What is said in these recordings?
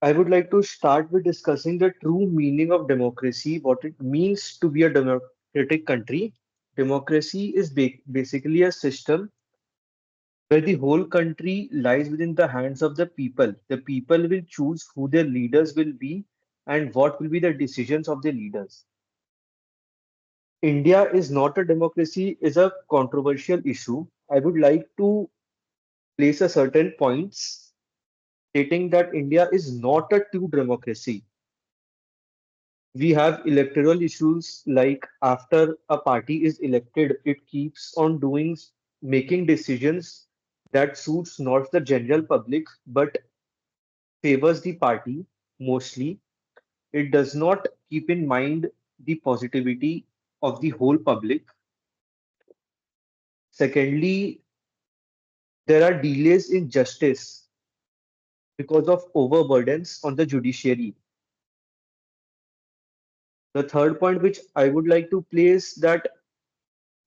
I would like to start with discussing the true meaning of democracy, what it means to be a democratic country. Democracy is basically a system where the whole country lies within the hands of the people. The people will choose who their leaders will be and what will be the decisions of the leaders. India is not a democracy is a controversial issue. I would like to place a certain points stating that India is not a true democracy. We have electoral issues like after a party is elected, it keeps on making decisions that suits not the general public but favors the party mostly. It does not keep in mind the positivity of the whole public. Secondly, there are delays in justice because of overburdens on the judiciary. The third point which I would like to place that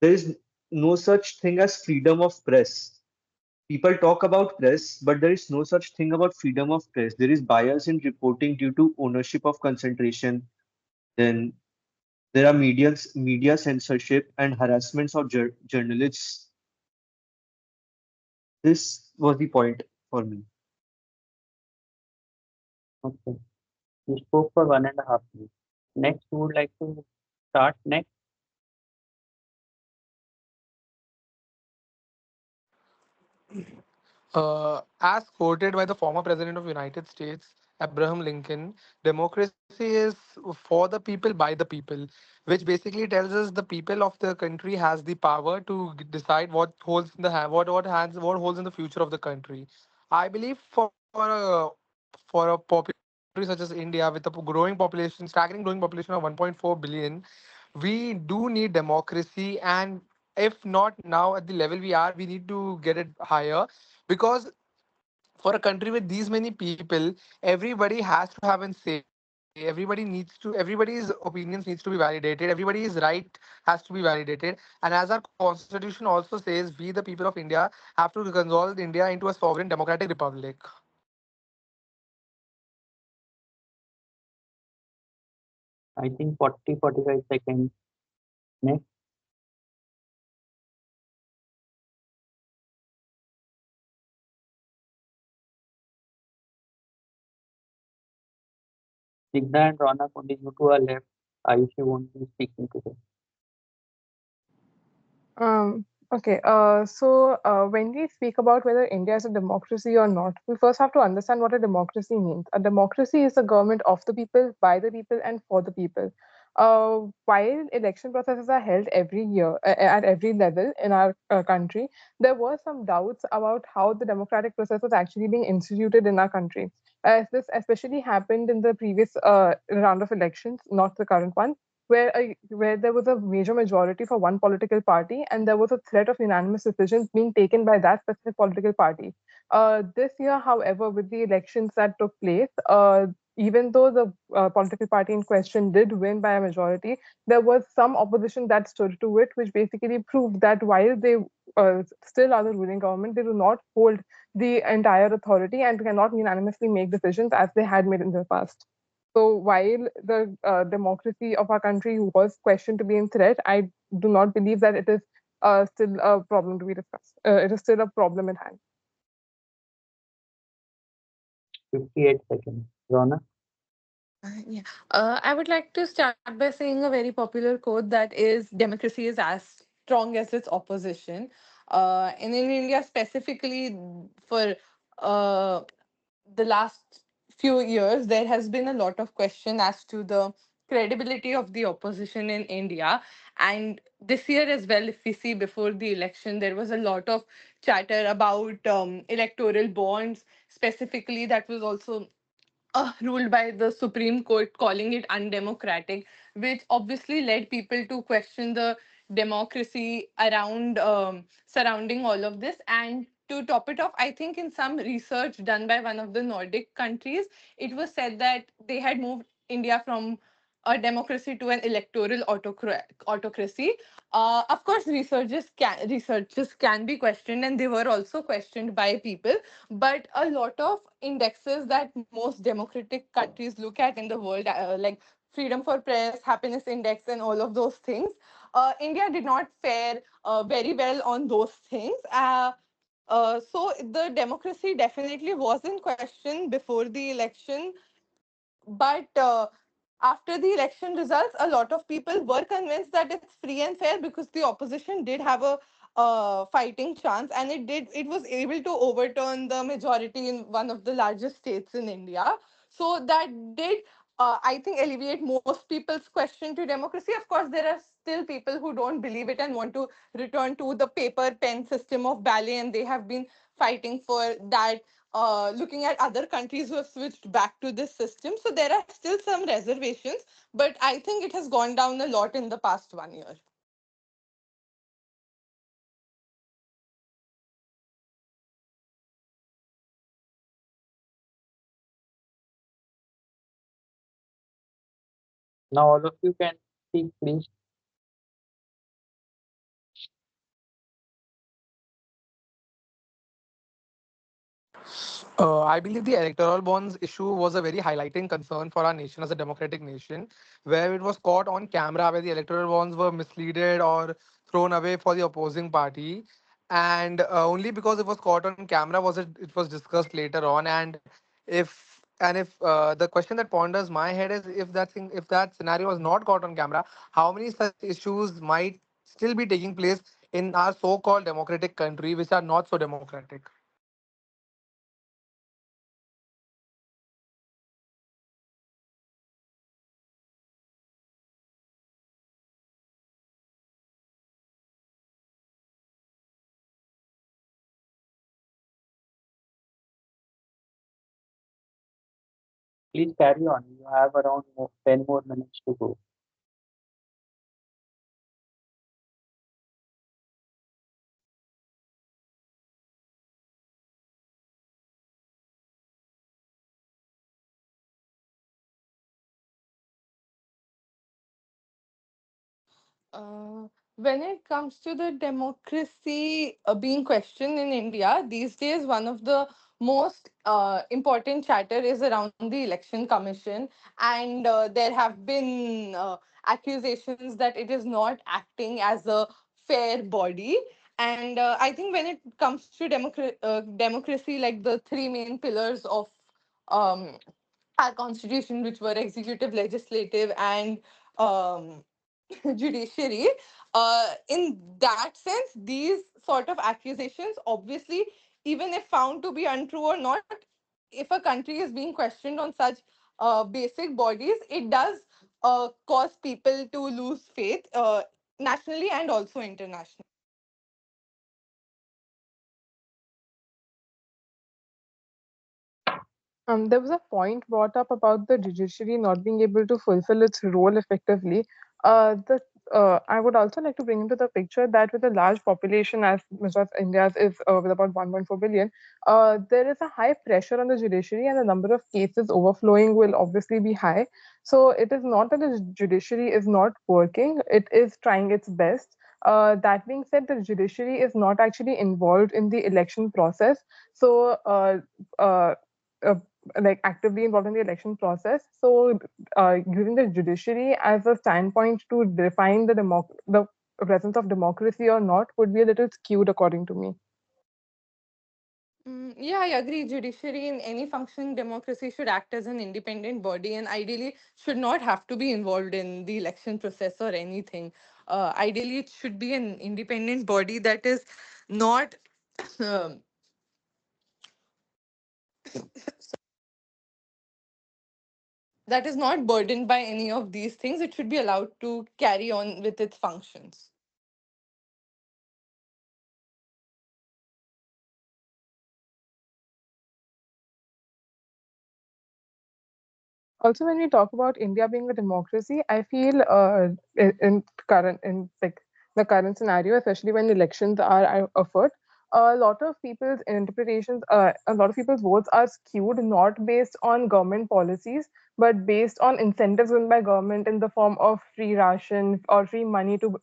there is no such thing as freedom of press. People talk about press, but there is no such thing about freedom of press. There is bias in reporting due to ownership of concentration. Then there are media censorship and harassments of journalists. This was the point for me. Okay. You spoke for 1.5 minutes. Next, who would like to start next? As quoted by the former president of United States, Abraham Lincoln, democracy is for the people by the people, which basically tells us the people of the country has the power to decide what holds in the what holds in the future of the country. I believe for a popular country such as India with a growing population, staggering growing population of 1.4 billion, we do need democracy, and if not now at the level we are, we need to get it higher because for a country with these many people, everybody has to have a say. Everybody's opinions needs to be validated. Everybody's right has to be validated. And as our constitution also says, we the people of India have to consolidate India into a sovereign democratic republic. I think 40, 45 seconds. Next, Digna and Ronak, only you two are left. Ayushi won't be speaking today. Okay, when we speak about whether India is a democracy or not, we first have to understand what a democracy means. A democracy is a government of the people, by the people, and for the people. While election processes are held every year at every level in our country, there were some doubts about how the democratic process was actually being instituted in our country. As this especially happened in the previous round of elections, not the current one where there was a major majority for one political party and there was a threat of unanimous decisions being taken by that specific political party. This year, however, with the elections that took place, even though the political party in question did win by a majority, there was some opposition that stood to it, which basically proved that while they still are the ruling government, they do not hold the entire authority and cannot unanimously make decisions as they had made in the past. So while the democracy of our country was questioned to be in threat, I do not believe that it is still a problem to be discussed. It is still a problem in hand. 58 seconds. Ronak, Yeah. I would like to start by saying a very popular quote that is democracy is as strong as its opposition. And in India, specifically for uh, the last few years, there has been a lot of question as to the credibility of the opposition in India. And this year as well, if we see before the election, there was a lot of chatter about electoral bonds, specifically, that was also ruled by the Supreme Court, calling it undemocratic, which obviously led people to question the democracy around surrounding all of this. And to top it off, I think in some research done by one of the Nordic countries, it was said that they had moved India from a democracy to an electoral autocracy. Of course, researchers can be questioned, and they were also questioned by people. But a lot of indexes that most democratic countries look at in the world, like freedom for press, happiness index, and all of those things, India did not fare very well on those things. So the democracy definitely was in question before the election, but after the election results, a lot of people were convinced that it's free and fair because the opposition did have a fighting chance, and it was able to overturn the majority in one of the largest states in India. So that did, I think, alleviate most people's question to democracy. Of course, there are still people who don't believe it and want to return to the paper pen system of ballet, and they have been fighting for that, looking at other countries who have switched back to this system. So there are still some reservations, but I think it has gone down a lot in the past 1 year. Now all of you can speak, please. I believe the electoral bonds issue was a very highlighting concern for our nation as a democratic nation, where it was caught on camera where the electoral bonds were misleaded or thrown away for the opposing party. And only because it was caught on camera it was discussed later on. And if the question that ponders my head is, if that scenario was not caught on camera, how many such issues might still be taking place in our so-called democratic country, which are not so democratic? Please carry on. You have around 10 more minutes to go. Uh, when it comes to the democracy being questioned in India these days, one of the most important chatter is around the election commission, and there have been accusations that it is not acting as a fair body. And I think when it comes to democracy, like the three main pillars of um, our constitution, which were executive, legislative, and um, judiciary. In that sense, these sort of accusations, obviously, even if found to be untrue or not, if a country is being questioned on such basic bodies, it does cause people to lose faith, nationally and also internationally. There was a point brought up about the judiciary not being able to fulfill its role effectively. I would also like to bring into the picture that with a large population as much as India's is, with about 1.4 billion, there is a high pressure on the judiciary, and the number of cases overflowing will obviously be high. So it is not that the judiciary is not working; it is trying its best. That being said, the judiciary is not actually involved in the election process. So, uh, like actively involved in the election process. So, using the judiciary as a standpoint to define the presence of democracy or not would be a little skewed, according to me. Yeah, I agree. Judiciary in any functioning democracy should act as an independent body and ideally should not have to be involved in the election process or anything. Ideally, it should be an independent body that is not um, burdened by any of these things. It should be allowed to carry on with its functions. Also, when we talk about India being a democracy, I feel in current in like the current scenario, especially when elections are afoot, a lot of people's interpretations, a lot of people's votes are skewed not based on government policies, but based on incentives given by government in the form of free ration or free money to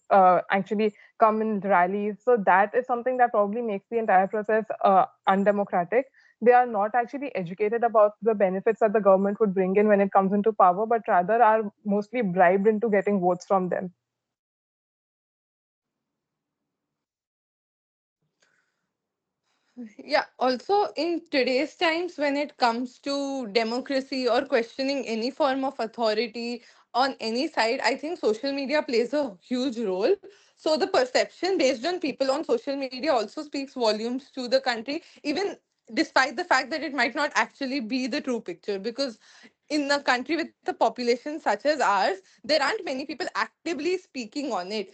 actually come in rallies. So that is something that probably makes the entire process undemocratic. They are not actually educated about the benefits that the government would bring in when it comes into power, but rather are mostly bribed into getting votes from them. Yeah, also in today's times, when it comes to democracy or questioning any form of authority on any side, I think social media plays a huge role. So, the perception based on people on social media also speaks volumes to the country, even despite the fact that it might not actually be the true picture. Because in a country with a population such as ours, there aren't many people actively speaking on it.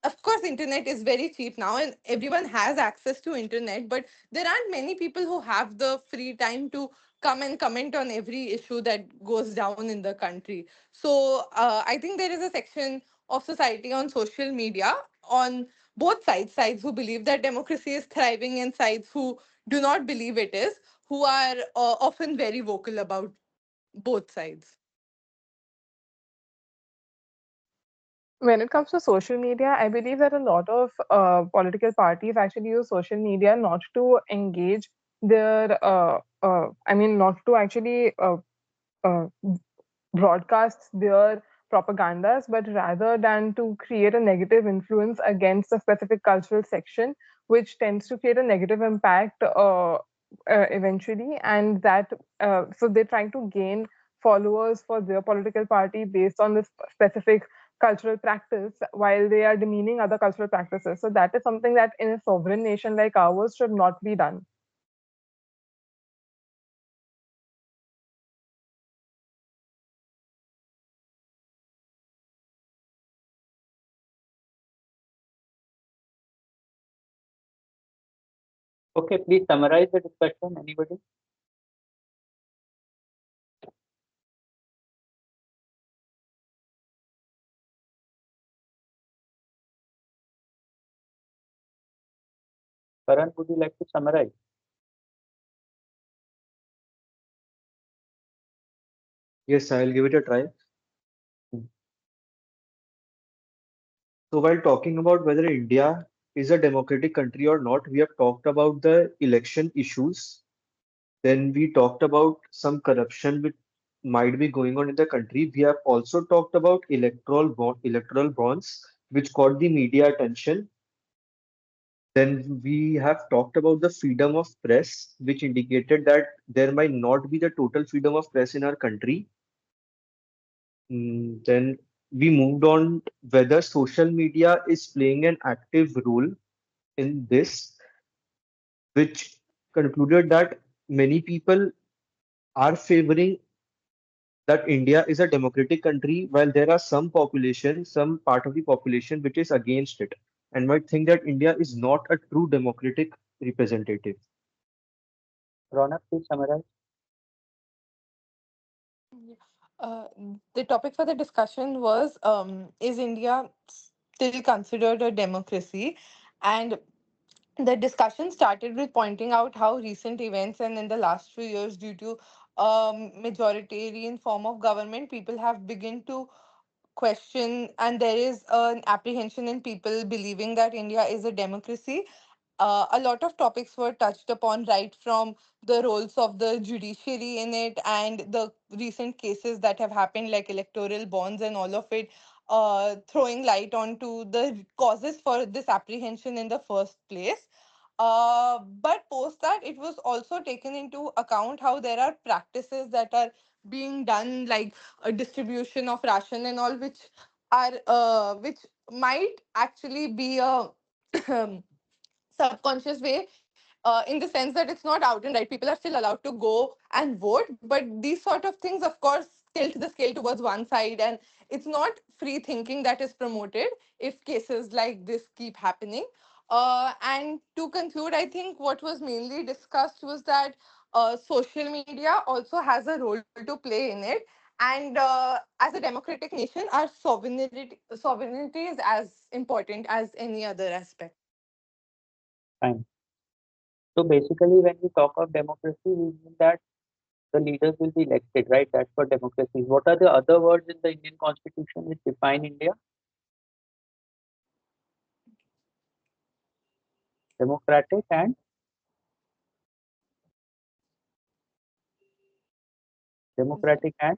Of course, internet is very cheap now and everyone has access to internet, but there aren't many people who have the free time to come and comment on every issue that goes down in the country. So I think there is a section of society on social media on both sides who believe that democracy is thriving and sides who do not believe it is, who are often very vocal about both sides. When it comes to social media, I believe that a lot of political parties actually use social media not to engage their, I mean, not to actually uh, broadcasts their propagandas, but rather than to create a negative influence against a specific cultural section, which tends to create a negative impact eventually. And that, so they're trying to gain followers for their political party based on this specific cultural practice while they are demeaning other cultural practices. So that is something that in a sovereign nation like ours should not be done. Okay, please summarize the discussion. Anybody? Karan, would you like to summarize? Yes, I'll give it a try. Hmm. So while talking about whether India is a democratic country or not, we have talked about the election issues. Then we talked about some corruption which might be going on in the country. We have also talked about electoral bonds, which caught the media attention. Then we have talked about the freedom of press, which indicated that there might not be the total freedom of press in our country. Then we moved on whether social media is playing an active role in this, which concluded that many people are favoring that India is a democratic country, while there are some part of the population which is against it and might think that India is not a true democratic representative. Ronak, please summarize. Yeah. Uh, the topic for the discussion was, is India still considered a democracy? And the discussion started with pointing out how recent events and in the last few years, due to majoritarian form of government, people have begun to question, and there is an apprehension in people believing that India is a democracy. A lot of topics were touched upon, right from the roles of the judiciary in it and the recent cases that have happened, like electoral bonds and all of it, throwing light onto the causes for this apprehension in the first place. But post that, it was also taken into account how there are practices that are being done, like a distribution of ration and all, which might actually be a subconscious way, in the sense that it's not out and right. People are still allowed to go and vote, but these sort of things, of course, tilt the scale towards one side, and it's not free thinking that is promoted if cases like this keep happening. And to conclude, I think what was mainly discussed was that social media also has a role to play in it. And as a democratic nation, our sovereignty is as important as any other aspect. Fine. So basically, when we talk of democracy, we mean that the leaders will be elected, right? That's what democracy is. What are the other words in the Indian Constitution which define India? Democratic and democratic and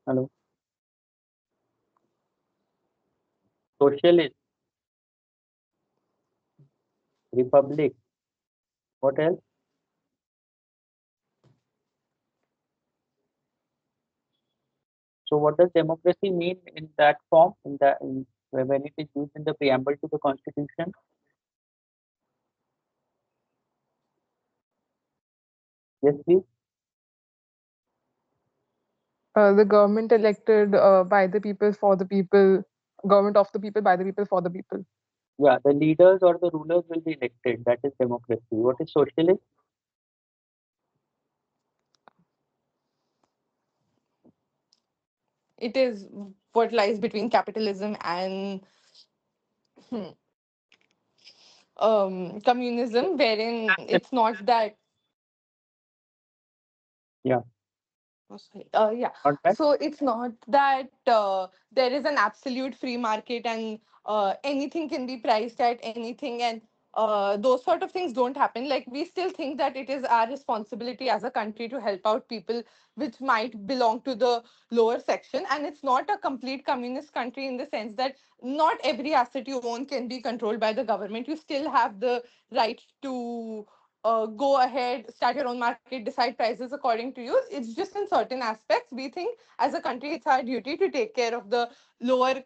hello, socialist, republic. What else? So what does democracy mean in that form? When it is used in the preamble to the Constitution? Yes, please. The government elected by the people for the people, government of the people by the people for the people. Yeah, the leaders or the rulers will be elected. That is democracy. What is socialist? It is what lies between capitalism and communism, wherein it's not that. Yeah, Oh, sorry. Yeah. not that. So it's not that there is an absolute free market and anything can be priced at anything, and those sort of things don't happen. Like, we still think that it is our responsibility as a country to help out people which might belong to the lower section. And it's not a complete communist country in the sense that not every asset you own can be controlled by the government. You still have the right to go ahead, start your own market, decide prices according to you. It's just in certain aspects, we think as a country it's our duty to take care of the lower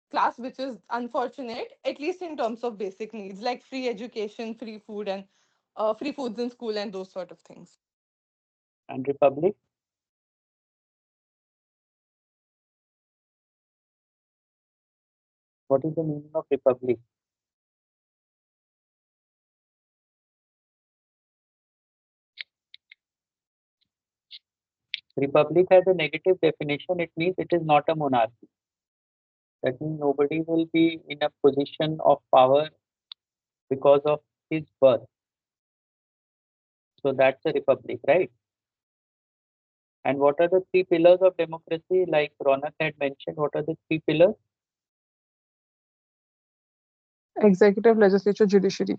class, which is unfortunate, at least in terms of basic needs like free education, free food, and free foods in school, and those sort of things. And republic? What is the meaning of republic? Republic has a negative definition. It means it is not a monarchy. That means nobody will be in a position of power because of his birth. So that's a republic, right? And what are the three pillars of democracy? Like Ronak had mentioned, what are the three pillars? Executive, legislature, judiciary.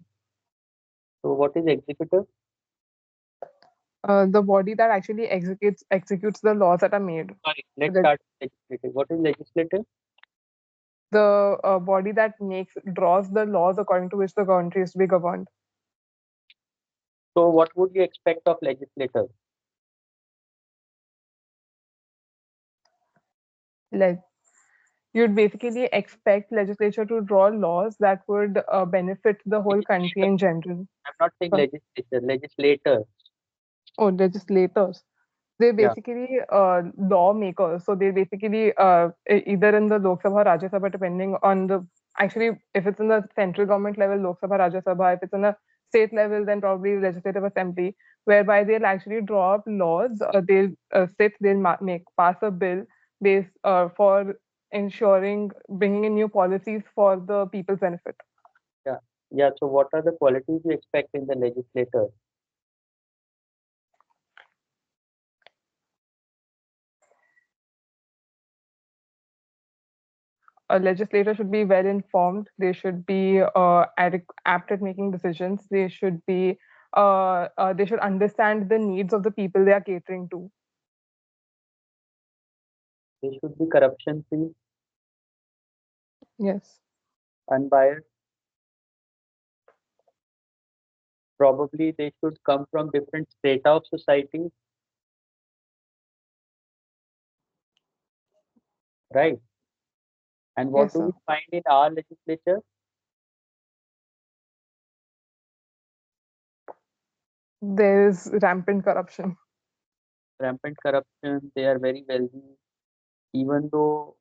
So what is executive? The body that actually executes the laws that are made. Sorry, let's The, start with legislative. What is legislative? the body that draws the laws according to which the country is to be governed. So what would you expect of legislators? Like, you'd basically expect legislature to draw laws that would benefit the whole country Legislator. in general. I'm not saying Sorry. legislature, legislator. Oh, legislators. They're Yeah. basically lawmakers. So they basically either in the Lok Sabha or Rajya Sabha, depending on the actually if it's in the central government level, Lok Sabha, Rajya Sabha. If it's in a state level, then probably legislative assembly, whereby they'll actually draw up laws. They'll they'll make pass a bill based for ensuring bringing in new policies for the people's benefit. Yeah. Yeah. So what are the qualities you expect in the legislator? A legislator should be well informed. They should be apt at making decisions. They should understand the needs of the people they are catering to. They should be corruption free, Yes. unbiased. Probably they should come from different strata of society, right? And what Yes, do sir. we find in our legislature? There is rampant corruption. Rampant corruption. They are very wealthy. Even though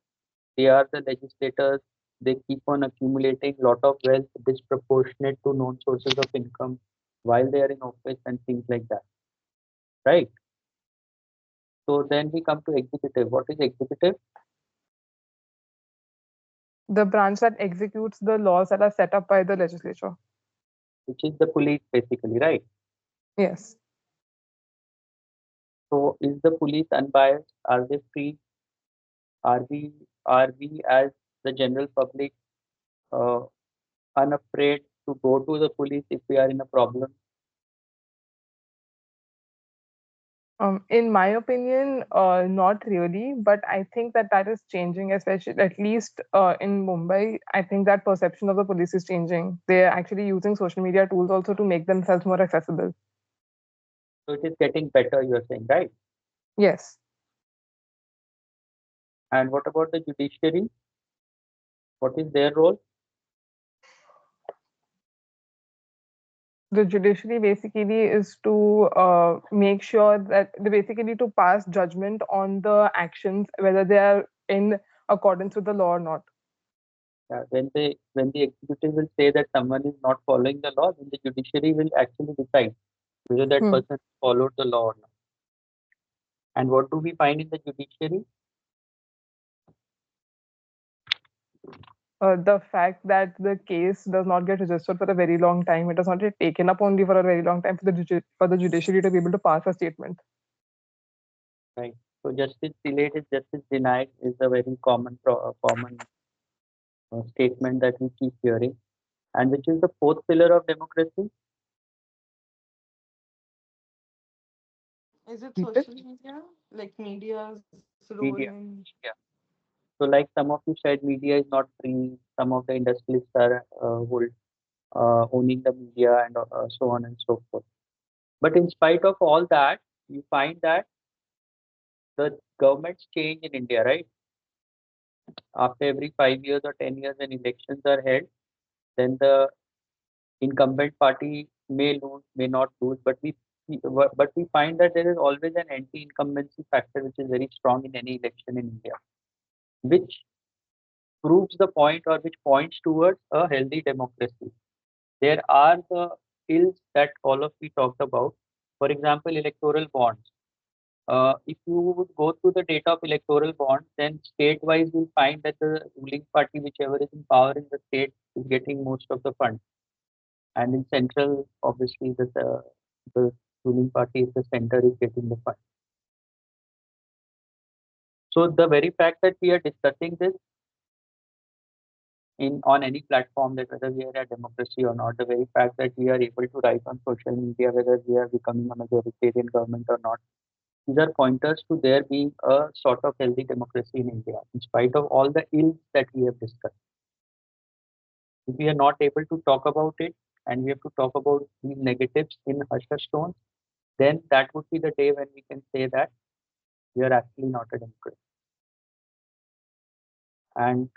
they are the legislators, they keep on accumulating lot of wealth disproportionate to known sources of income while they are in office and things like that, right? So then we come to executive. What is executive? The branch that executes the laws that are set up by the legislature. Which is the police basically, right? Yes. So is the police unbiased? Are they free? Are we as the general public uh, unafraid to go to the police if we are in a problem? In my opinion, not really, but I think that that is changing, especially at least in Mumbai. I think that perception of the police is changing. They're actually using social media tools also to make themselves more accessible. So it is getting better, you are saying, right? Yes. And what about the judiciary? What is their role? The judiciary basically is to make sure that they basically to pass judgment on the actions, whether they are in accordance with the law or not. When the executive will say that someone is not following the law, then the judiciary will actually decide whether that Hmm. person followed the law or not. And what do we find in the judiciary? The fact that the case does not get registered for a very long time, it does not get taken up only for a very long time for for the judiciary to be able to pass a statement. Right. So justice delayed is justice denied is a very common statement that we keep hearing. And which is the fourth pillar of democracy? Is it Repeat. social media? Like media's role Media. in. Yeah. So like some of you said, media is not free. Some of the industrialists are owning the media and so on and so forth. But in spite of all that, you find that the governments change in India, right? After every 5 years or 10 years, when elections are held, then the incumbent party may lose, may not lose, but we find that there is always an anti-incumbency factor which is very strong in any election in India, which proves the point or which points towards a healthy democracy. There are the ills that all of we talked about. For example, electoral bonds. If you would go through the data of electoral bonds, then state-wise you'll find that the ruling party, whichever is in power in the state, is getting most of the funds. And in central, obviously, the ruling party is the center is getting the fund. So the very fact that we are discussing this in on any platform, that whether we are a democracy or not, the very fact that we are able to write on social media whether we are becoming a majoritarian government or not, these are pointers to there being a sort of healthy democracy in India, in spite of all the ills that we have discussed. If we are not able to talk about it and we have to talk about these negatives in hush tones, then that would be the day when we can say that we are actually not a democracy. And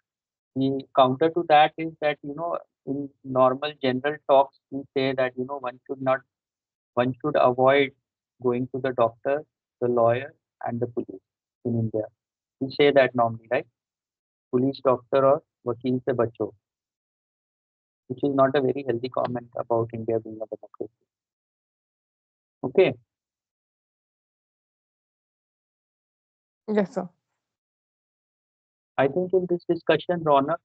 the counter to that is that, in normal general talks, we say that, one should avoid going to the doctor, the lawyer, and the police in India. We say that normally, right? Police, doctor, or vakil se bacho, which is not a very healthy comment about India being a democracy. Okay. Yes, sir. I think in this discussion, Ronak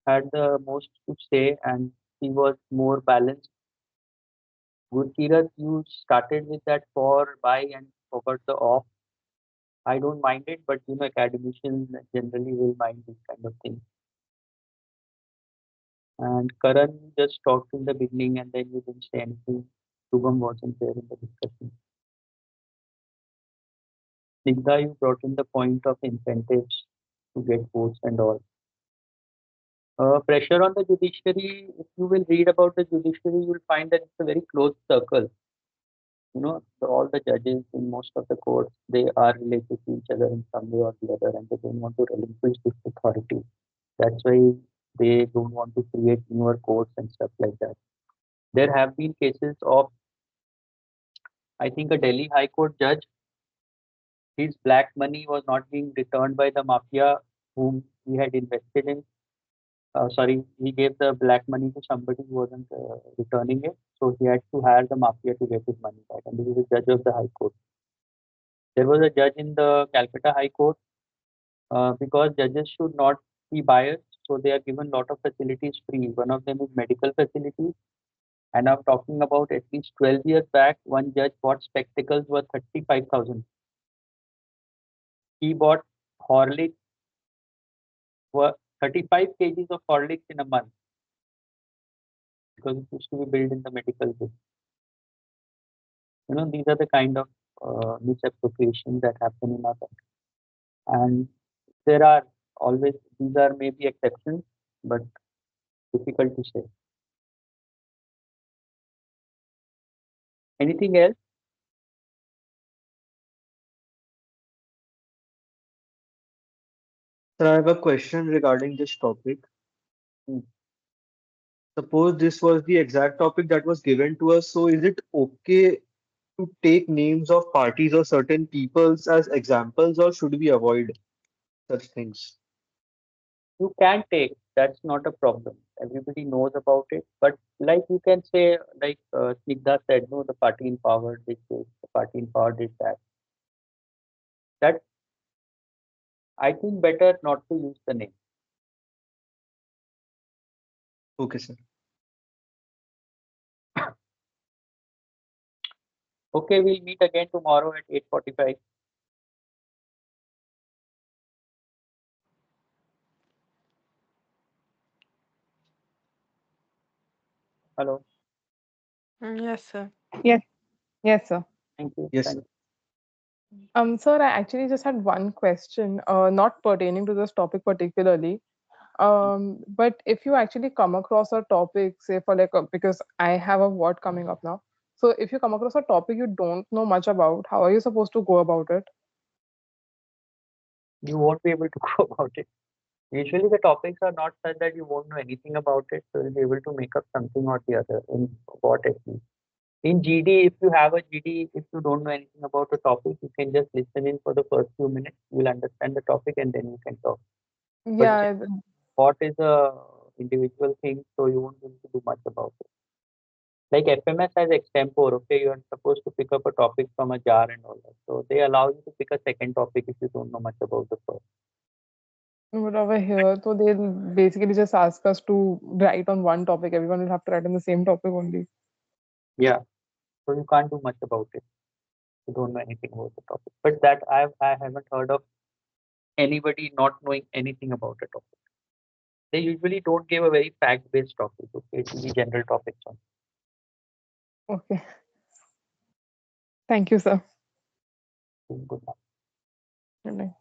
had the most to say and he was more balanced. Gurkirat, you started with that for, by, and forgot the off. I don't mind it, but academicians generally will mind this kind of thing. And Karan just talked in the beginning and then you didn't say anything. Shubham wasn't there in the discussion. Snigdha, you brought in the point of incentives to get votes and all. Pressure on the judiciary, if you will read about the judiciary, you will find that it's a very closed circle. All the judges in most of the courts, they are related to each other in some way or the other, and they don't want to relinquish this authority. That's why they don't want to create newer courts and stuff like that. There have been cases of, I think, a Delhi High Court judge. His black money was not being returned by the mafia whom he had invested in. Sorry, he gave the black money to somebody who wasn't returning it. So he had to hire the mafia to get his money back. And this is the judge of the High Court. There was a judge in the Calcutta High Court because judges should not be biased, so they are given lot of facilities free. One of them is medical facilities, and I'm talking about at least 12 years back, one judge bought spectacles worth 35,000. He bought Horlicks, worth 35 kgs of Horlicks in a month because it used to be built in the medical business. These are the kind of misappropriations that happen in our country. And there are always, these are maybe exceptions, but difficult to say. Anything else? Sir, I have a question regarding this topic. Hmm. Suppose this was the exact topic that was given to us, so is it okay to take names of parties or certain peoples as examples, or should we avoid such things? You can take, that's not a problem. Everybody knows about it. But like you can say, like Snigdha said, no, the party in power did this, the party in power did that. That I think better not to use the name. Okay, sir. Okay, we'll meet again tomorrow at 8:45. Hello. Yes, sir. Yes, yes, sir. Thank you. Yes, Thank sir. Sir, I actually just had one question, not pertaining to this topic particularly. But if you actually come across a topic, say for like, because I have a word coming up now. So if you come across a topic you don't know much about, how are you supposed to go about it? you. You won't be able to go about it. Usually the topics are not such that you won't know anything about it, so you'll be able to make up something or the other in what at least. In GD, if you have a GD, if you don't know anything about the topic, you can just listen in for the first few minutes. You'll understand the topic and then you can talk. But Yeah, what is a individual thing, so you won't be able to do much about it. Like FMS has extempore, okay, you are supposed to pick up a topic from a jar and all that. So they allow you to pick a second topic if you don't know much about the first. but over here, so they'll basically just ask us to write on one topic. Everyone will have to write on the same topic only. Yeah, so you can't do much about it. You don't know anything about the topic. But that I haven't heard of anybody not knowing anything about a topic. They usually don't give a very fact-based topic. Okay, it will be general topics on. Okay. Thank you, sir. Good. Good night.